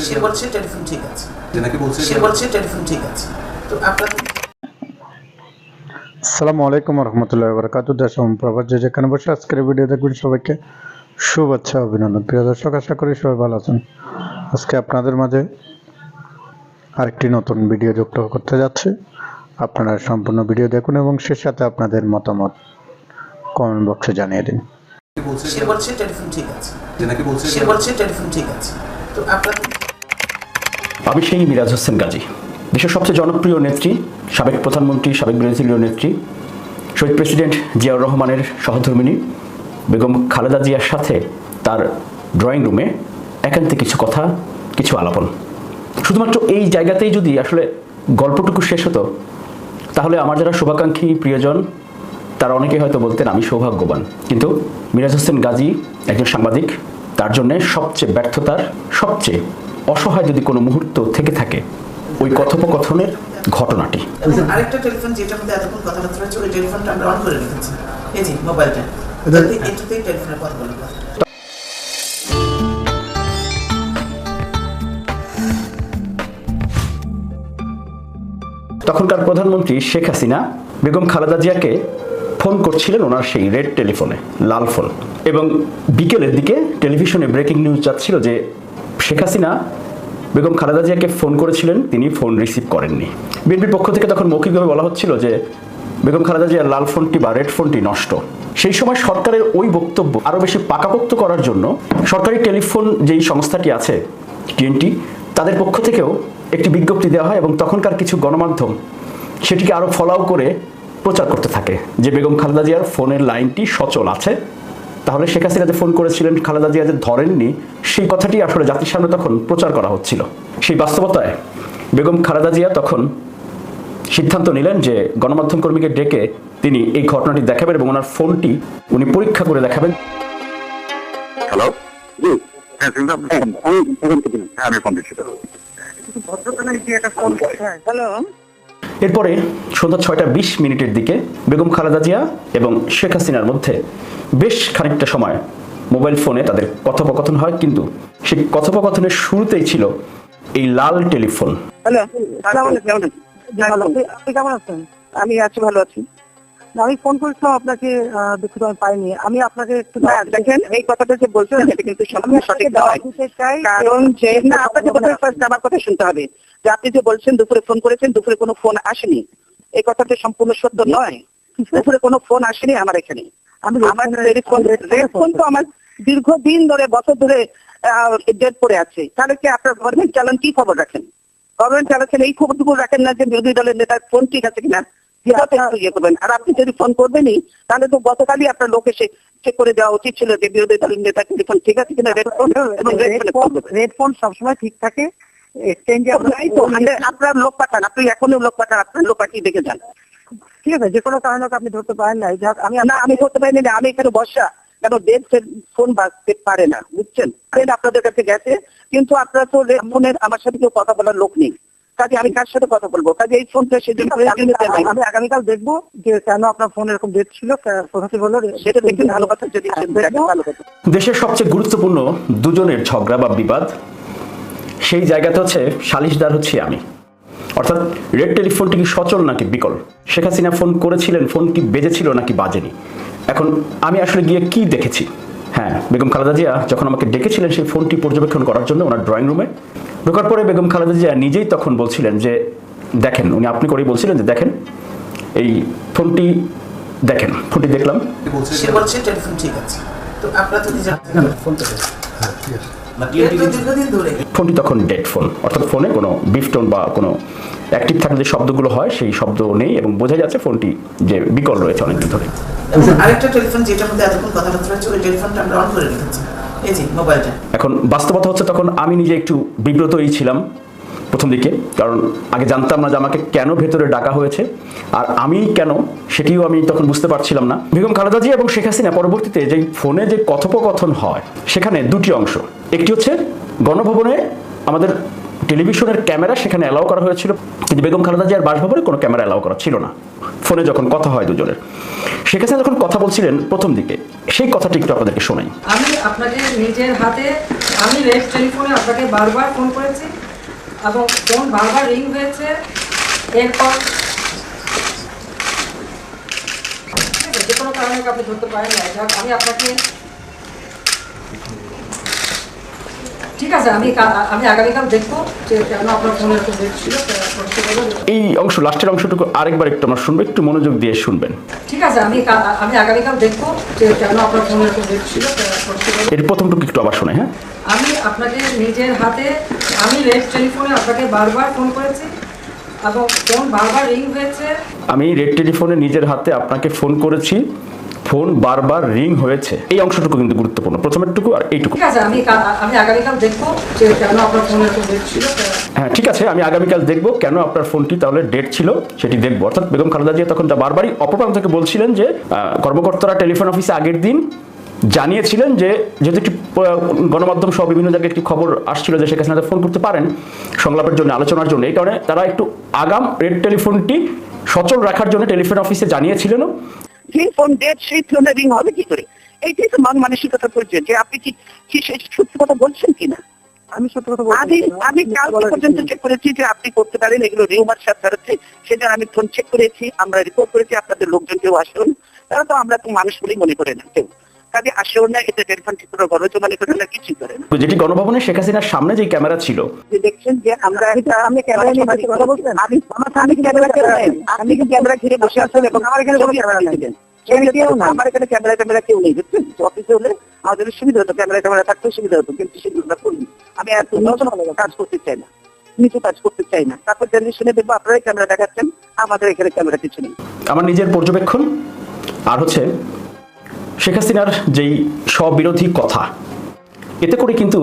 সে বলছে টেলিফোন ঠিক আছে, সে বলছে টেলিফোন ঠিক আছে। তো আপনার আসসালামু আলাইকুম রহমতুল্লাহ বরকাত। দেশ এবং প্রবাস যে যেখানে বসে আজকের ভিডিও দেখবেন সবাইকে শুভেচ্ছা অভিনন্দন। প্রিয় দর্শক, আশা করি সবাই ভালো আছেন। আজকে আপনাদের মাঝে আরেকটি নতুন ভিডিও যুক্ত করতে যাচ্ছে। আপনারা সম্পূর্ণ ভিডিও দেখুন এবং সে সাথে আপনাদের মতামত কমেন্ট বক্সে জানিয়ে দিন। সে বলছে টেলিফোন ঠিক আছে, সে বলছে টেলিফোন ঠিক আছে। তো আপনার আমি সেই মিরাজ হোসেন গাজী, দেশের সবচেয়ে জনপ্রিয় নেত্রী, সাবেক প্রধানমন্ত্রী, সাবেক বিরোধী দলীয় নেত্রী, শহীদ প্রেসিডেন্ট জিয়াউর রহমানের সহধর্মিণী বেগম খালেদা জিয়ার সাথে তার ড্রয়িং রুমে একান্তে কিছু কথা, কিছু আলাপন। শুধুমাত্র এই জায়গাতেই যদি আসলে গল্পটুকু শেষ হতো, তাহলে আমার যারা শুভাকাঙ্ক্ষী প্রিয়জন তারা অনেকেই হয়তো বলতেন আমি সৌভাগ্যবান। কিন্তু মিরাজ হোসেন গাজী একজন সাংবাদিক, তার জন্য সবচেয়ে ব্যর্থতার, সবচেয়ে অসহায় যদি কোনো মুহূর্ত থেকে থাকে ওই কথোপকথনের ঘটনাটি। আরেকটা টেলিফোন যেটার মধ্যে এতক্ষণ কথাবার্তা হয়েছে, ওই টেলিফোনটা আমরা অন করে রেখেছি। এই যে মোবাইলটা, এটাতেই টেলিফোনে কথা বলবো। তখনকার প্রধানমন্ত্রী শেখ হাসিনা বেগম খালেদা জিয়াকে ফোন করছিলেন ওনার সেই রেড টেলিফোনে, লাল ফোন। এবং বিকেলের দিকে টেলিভিশনে ব্রেকিং নিউজ যাচ্ছিল যে শেখ হাসিনা বেগম খালেদা জিয়াকে ফোন করেছিলেন, তিনি ফোন রিসিভ করেননি। বিএনপির পক্ষ থেকে তখন মৌখিকভাবে বলা হচ্ছিল যে বেগম খালেদা জিয়ার লাল ফোনটি বা রেড ফোনটি নষ্ট। সেই সময় সরকারের ওই বক্তব্য আরও বেশি পাকাপোক্ত করার জন্য সরকারি টেলিফোন যেই সংস্থাটি আছে টিএনটি, তাদের পক্ষ থেকেও একটি বিজ্ঞপ্তি দেওয়া হয় এবং তখনকার কিছু গণমাধ্যম সেটিকে আরও ফলাও করে প্রচার করতে থাকে যে বেগম খালেদা জিয়ার ফোনের লাইনটি সচল আছে। তাহলে শেখ হাসিনা যে ফোন করেছিলেন, খালেদা জিয়া যে ধরেননি, সেই কথাটি আসলে জাতির সামনে তখন প্রচার করা হচ্ছিল। সেই বাস্তবতায় বেগম খালেদা জিয়া তখন সিদ্ধান্ত নিলেন যে গণমাধ্যম কর্মীকে ডেকে তিনি এই ঘটনাটি দেখাবেন এবং ওনার ফোনটি উনি পরীক্ষা করে দেখাবেন। হ্যালো, জি, হ্যাঁ শুনলাম। আমি ফোন দিচ্ছি। হ্যালো, এরপরে সন্ধ্যা 6:20 দিকে বেগম খালেদা জিয়া এবং শেখ হাসিনার মধ্যে বেশ খানিকটা সময় মোবাইল ফোনে তাদের কথোপকথন হয়, কিন্তু সেই কথোপকথনের শুরুতেই ছিল এই লাল টেলিফোন। হ্যালো, আপনি কেমন আছেন? আমি আছি, ভালো আছি। আমি ফোন করেছিলাম আপনাকে, দুঃখিত আমি পাইনি। আমি আপনাকে একটু দেখেন, এই কথাটা যে বলছেন এটা কিন্তু সম্পূর্ণ সঠিক নয়। কারণ যে না, আপনাকে প্রথমে ফার্স্ট আমার কথা শুনতে হবে যে আপনি যে বলছেন দুপুরে ফোন করেছেন, দুপুরে কোনো ফোন আসেনি, এই কথাটা সম্পূর্ণ সত্য নয়। দুপুরে কোনো ফোন আসেনি আমার এখানে। আমার রেড ফোন তো আমার দীর্ঘদিন ধরে, বছর ধরে ডেট পড়ে আছে। তাহলে কি আপনার গভর্নমেন্ট চালান কি খবর রাখেন? গভর্নমেন্ট চালাচ্ছেন এই খবরটুকু রাখেন না যে বিরোধী দলের নেতার ফোন ঠিক আছে কিনা, ইয়ে করবেন। আর আপনি যদি ফোন করবেনই তাহলে তো গতকালই আপনার লোক এসে চেক করে দেওয়া উচিত ছিল যে বিরোধী দলের নেতার টেলিফোন ঠিক আছে কিনা। রেড ফোন সবসময় ঠিক থাকে। আপনার লোক পাঠান, আপনি এখনই লোক পাঠান, আপনার লোক পাঠিয়ে দেখে যান। ঠিক আছে, যে কোনো কারণে আপনি ধরতে পারেন না। আমি ধরতে পারিনি না, আমি এখানে বসা কেন ডেট ফোন বাজতে পারে না, বুঝছেন? আপনাদের কাছে গেছে, কিন্তু আপনারা তো ফোনের আমার সাথে কেউ কথা বলার লোক নেই। কাজে আমি কার সাথে কথা বলবো? কাজে এই ফোনটা সেদিন আমি আগামীকাল দেখবো যে কেন আপনার ফোন এরকম ডেট ছিল, কোথাতে বললো সেটা দেখে ভালো কথা। যদি ভালো কথা, দেশের সবচেয়ে গুরুত্বপূর্ণ দুজনের ঝগড়া বা বিবাদ, সেই জায়গাতে হচ্ছে সালিশদার হচ্ছে আমি। অর্থাৎ রেড টেলিফোনটি কি সচল নাকি বিকল, শেখ হাসিনা ফোন করেছিলেন, ফোন কি বেজেছিল নাকি বাজেনি। এখন আমি আসলে গিয়ে কি দেখেছি? হ্যাঁ, বেগম খালেদা জিয়া যখন আমাকে ডেকেছিলেন সেই ফোনটি পর্যবেক্ষণ করার জন্য ওনার ড্রয়িং রুমে ঢোকার পরে বেগম খালেদা জিয়া নিজেই তখন বলছিলেন যে দেখেন, উনি আপনি করেই বলছিলেন যে দেখেন এই ফোনটি দেখেন। ফোনটি দেখলাম, সে বলছে টেলিফোন ঠিক আছে। তো আপনারা যদি ফোনটা দীর্ঘদিন ধরে ফোনটি তখন ডেড ফোন, অর্থাৎ ফোনে কোনো বিফটোন বা কোনো অ্যাক্টিভ থাকলে যে শব্দগুলো হয় সেই শব্দ নেই এবং বোঝা যাচ্ছে ফোনটি যে বিকল রয়েছে অনেকদিন ধরে। আরেকটা টেলিফোন যেটার মধ্যে এতক্ষণ কথাবার্তা হয়েছে, ওই টেলিফোনটা আমরা অন করে রেখেছি। এই যে মোবাইলটা। এখন বাস্তবতা হচ্ছে তখন আমি নিজে একটু বিব্রতই ছিলাম প্রথম দিকে, কারণ আগে জানতাম না যে আমাকে কেন ভেতরে ডাকা হয়েছে আর আমি কেন, সেটিও আমি তখন বুঝতে পারছিলাম না। বেগম খালেদা জিয়া এবং শেখ হাসিনা পরবর্তীতে যে ফোনে যে কথোপকথন হয় সেখানে দুটি অংশ। একটি হচ্ছে গণভবনে আমাদের টেলিভিশনের ক্যামেরা সেখানে অ্যালাউ করা হয়েছিল, কিন্তু বেগম খালেদা জিয়ার বাসভবনে কোনো ক্যামেরা অ্যালাউ করা ছিল না। ফোনে যখন কথা হয় দুজনের, শেখ হাসিনা যখন কথা বলছিলেন প্রথম দিকে, সেই কথাটি একটু আপনাদেরকে শোনাই। আমি আপনাকে নিজের হাতে আমি রেড টেলিফোনে আপনাকে বারবার ফোন করেছি এবং ফোন বারবার রিং হয়েছে। এরপর যে কোনো কারণে আপনি ধরতে পারেন না, আমি আপনাকে ঠিক আছে, আমি আগামীকাল দেখবো যে কেন আপনার ফোনে এরকম রেট ছিল। এই অংশ, লাস্টের অংশটুকু আরেকবার একটু আমরা শুনবো, একটু মনোযোগ দিয়ে শুনবেন। ঠিক আছে, আমি আগামীকাল দেখবো যে কেন আপনার ফোনে এরকম রেট ছিল। এর প্রথমটুকু একটু আবার শোনাই। হ্যাঁ, আমি আপনাকে নিজের হাতে আমি রেড টেলিফোনে আপনাকে বারবার ফোন করেছি এবং ফোন বারবার রিং হয়েছে। আমি রেড টেলিফোনে নিজের হাতে আপনাকে ফোন করেছি, ফোন বারবার রিং হয়েছে। এই অংশটুকু কিন্তু গুরুত্বপূর্ণ, প্রথমেরটুকু আর এইটুকু। ঠিক আছে, আমি আগামীকাল দেখবো যে কেন আপনার ফোনে এরকম রেট ছিল। হ্যাঁ, ঠিক আছে, আমি আগামীকাল দেখবো কেন আপনার ফোনটি তাহলে ডেট ছিল, সেটি দেখবো। অর্থাৎ বেগম খালেদা জিয়া তখন যা বারবারই অপপ্রান্ত থেকে বলছিলেন যে কর্মকর্তারা টেলিফোন অফিসে আগের দিন জানিয়েছিলেন যে যেহেতু একটি গণমাধ্যম সহ বিভিন্ন জায়গায় একটি খবর আসছিল যে শেখ হাসিনা ফোন করতে পারেন সংলাপের জন্য, আলোচনার জন্য, এই কারণে তারা একটু আগাম রেড টেলিফোনটি সচল রাখার জন্য টেলিফোন অফিসে জানিয়েছিলেন। যে ফোন ডেট সেই ফোনে রিং হবে কি করে? এইটাই তো মন মানসিকতা পরিচয় যে আপনি কি সত্যি কথা বলছেন কিনা। আমি সত্যি কথা বলছি। আমি কাল পর্যন্ত চেক করেছি যে আপনি করতে পারেন, এগুলো রিউমার সাথে হচ্ছে, সেটা আমি ফোন চেক করেছি, আমরা রিপোর্ট করেছি। আপনাদের লোকজন কেউ আসেন, তারা তো আমরা তো মানুষ বলেই মনে করে না, কেউ কাজে আসেও না, এটা টেলিফোন ঠিক করে ঘরে তো মনে করে না, কিছুই করে না। যেটি গণভবনে শেখ হাসিনার সামনে যে ক্যামেরা ছিল, যে দেখছেন যে আমি ক্যামেরা নিয়ে কথা বলছেন, আমি ক্যামেরা ঘিরে বসে আসছেন এবং আমার এখানে কোনো ক্যামেরা নেই। আমার এখানে ক্যামেরা কেউ নেই, বুঝছেন? অফিসে হলে আমাদের সুবিধা হতো, ক্যামেরা থাকতেও সুবিধা হতো, কিন্তু সেগুলো আমরা করিনি। আমি এত নতুন কাজ করতে চাই না, নিচে কাজ করতে চাই না। তারপর টেলিভিশনে দেখবো আপনারাই ক্যামেরা দেখাচ্ছেন, আমাদের এখানে ক্যামেরা কিছু নেই। আমার নিজের পর্যবেক্ষণ আর হচ্ছে শেখ হাসিনার যেই স্ববিরোধী কথা, এতে করে কিন্তু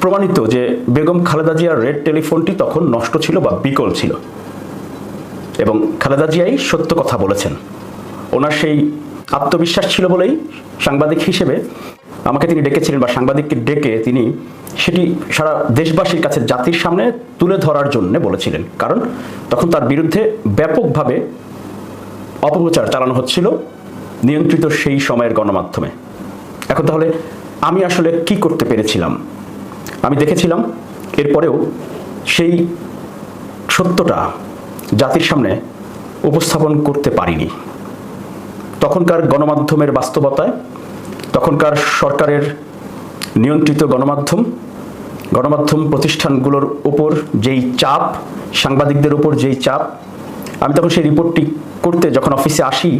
প্রমাণিত যে বেগম খালেদা জিয়ার রেড টেলিফোনটি তখন নষ্ট ছিল বা বিকল ছিল, এবং খালেদা জিয়াই সত্য কথা বলেছেন। ওনার সেই আত্মবিশ্বাস ছিল বলেই সাংবাদিক হিসেবে আমাকে তিনি ডেকেছিলেন, বা সাংবাদিককে ডেকে তিনি সেটি সারা দেশবাসীর কাছে, জাতির সামনে তুলে ধরার জন্য বলেছিলেন। কারণ তখন তার বিরুদ্ধে ব্যাপকভাবে অপপ্রচার চালানো হচ্ছিল নিয়ন্ত্রিত সেই সময়ের গণমাধ্যমে। এখন তাহলে আমি আসলে কি করতে পেরেছিলাম? আমি দেখেছিলাম এরপরেও সেই সত্যটা জাতির সামনে উপস্থাপন করতে পারিনি। তখনকার গণমাধ্যমের বাস্তবতায়, তখনকার সরকারের নিয়ন্ত্রিত গণমাধ্যম প্রতিষ্ঠানগুলোর উপর যেই চাপ, সাংবাদিকদের উপর যেই চাপ, আমি তখন সেই রিপোর্টটি করতে যখন অফিসে আসি,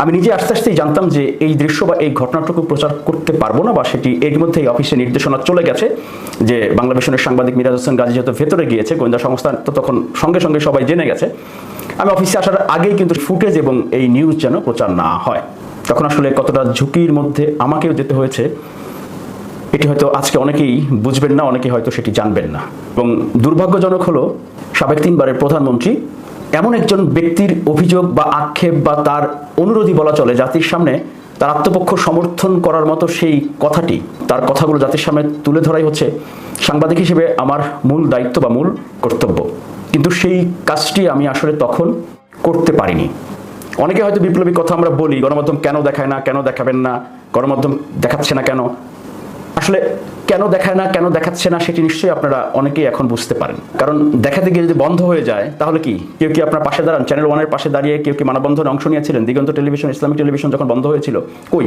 আমি নিজে আস্তে আস্তেই জানতাম যে এই দৃশ্য বা এই ঘটনাটুকু প্রচার করতে পারবো না, বা সেটি এর মধ্যেই অফিসে নির্দেশনা চলে গেছে যে বাংলা ভিশনের সাংবাদিক মিরাজ হোসেন গাজী যেহেতু ভেতরে গিয়েছে, গোয়েন্দা সংস্থা তো তখন সঙ্গে সঙ্গে সবাই জেনে গেছে। আমি অফিসে আসার আগেই কিন্তু ফুটেজ এবং এই নিউজ যেন প্রচার না হয়। তখন আসলে কতটা ঝুঁকির মধ্যে আমাকেও যেতে হয়েছে, এটি হয়তো আজকে অনেকেই বুঝবেন না, অনেকেই হয়তো সেটি জানবেন না। এবং দুর্ভাগ্যজনক হলো সাবেক 3 বারের প্রধানমন্ত্রী এমন একজন ব্যক্তির অভিযোগ বা আক্ষেপ বা তার অনুরোধী বলা চলে, জাতির সামনে তার আত্মপক্ষ সমর্থন করার মতো সেই কথাটি, তার কথাগুলো জাতির সামনে তুলে ধরাই হচ্ছে সাংবাদিক হিসেবে আমার মূল দায়িত্ব বা মূল কর্তব্য। কিন্তু সেই কাজটি আমি আসলে তখন করতে পারিনি। অনেকে হয়তো বিপ্লবী কথা আমরা বলি, গণমাধ্যম কেন দেখায় না, কেন দেখাবেন না, গণমাধ্যম দেখাচ্ছে না কেন। আসলে কেন দেখায় না, কেন দেখাচ্ছে না, সেটি নিশ্চয়ই আপনারা অনেকেই এখন বুঝতে পারেন। কারণ দেখাতে গিয়ে যদি বন্ধ হয়ে যায় তাহলে কি কেউ কি আপনার পাশে দাঁড়ান? চ্যানেল 1-এর পাশে দাঁড়িয়ে কেউ কি মানববন্ধনে অংশ নিয়েছিলেন? দিগন্ত টেলিভিশন, ইসলামিক টেলিভিশন যখন বন্ধ হয়েছিল, কই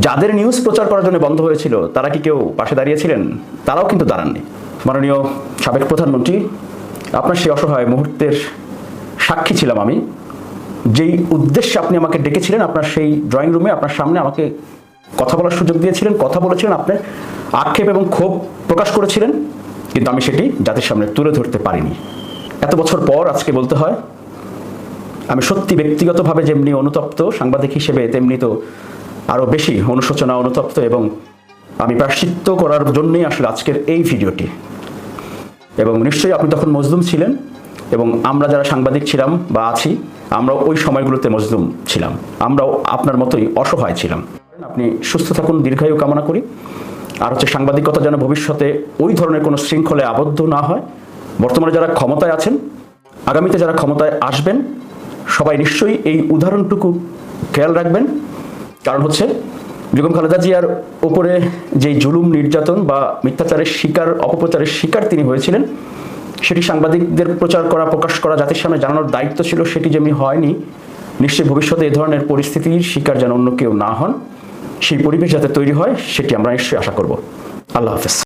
যাদের নিউজ প্রচার করার জন্য বন্ধ হয়েছিল তারা কি কেউ পাশে দাঁড়িয়েছিলেন? তারাও কিন্তু দাঁড়াননি। মাননীয় সাবেক প্রধানমন্ত্রী, আপনার সেই অসহায় মুহূর্তের সাক্ষী ছিলাম আমি। যেই উদ্দেশ্যে আপনি আমাকে ডেকেছিলেন, আপনার সেই ড্রয়িং রুমে আপনার সামনে আমাকে কথা বলার সুযোগ দিয়েছিলেন, কথা বলেছিলেন, আপনি আক্ষেপ এবং ক্ষোভ প্রকাশ করেছিলেন, কিন্তু আমি সেটি জাতির সামনে তুলে ধরতে পারিনি। এত বছর পর আজকে বলতে হয় আমি সত্যি ব্যক্তিগতভাবে যেমনি অনুতপ্ত সাংবাদিক হিসেবে, তেমনি তো আরও বেশি অনুশোচনা, অনুতপ্ত, এবং আমি প্রায়শ্চিত্ত করার জন্যই আসলে আজকের এই ভিডিওটি। এবং নিশ্চয়ই আপনি তখন মজলুম ছিলেন, এবং আমরা যারা সাংবাদিক ছিলাম বা আছি, আমরাও ওই সময়গুলোতে মজলুম ছিলাম, আমরাও আপনার মতোই অসহায় ছিলাম। আপনি সুস্থ থাকুন, দীর্ঘায়ু কামনা করি। আর হচ্ছে সাংবাদিকতা যেন ভবিষ্যতে ওই ধরনের কোনো শৃঙ্খলে আবদ্ধ না হয়, বর্তমানে যারা ক্ষমতায় আছেন, আগামীতে যারা ক্ষমতায় আসবেন, সবাই নিশ্চয়ই এই উদাহরণটুকু খেয়াল রাখবেন। কারণ হচ্ছে বেগম খালেদা জিয়ার উপরে যে জুলুম, নির্যাতন বা মিথ্যাচারের শিকার, অপপ্রচারের শিকার তিনি হয়েছিলেন, সেটি সাংবাদিকদের প্রচার করা, প্রকাশ করা, জাতির সামনে জানানোর দায়িত্ব ছিল, সেটি যেমনি হয়নি, নিশ্চয়ই ভবিষ্যতে এ ধরনের পরিস্থিতির শিকার যেন অন্য কেউ না হন, সেই পরিবেশ যাতে তৈরি হয় সেটি আমরা নিশ্চয়ই আশা করব। আল্লাহ হাফেজ।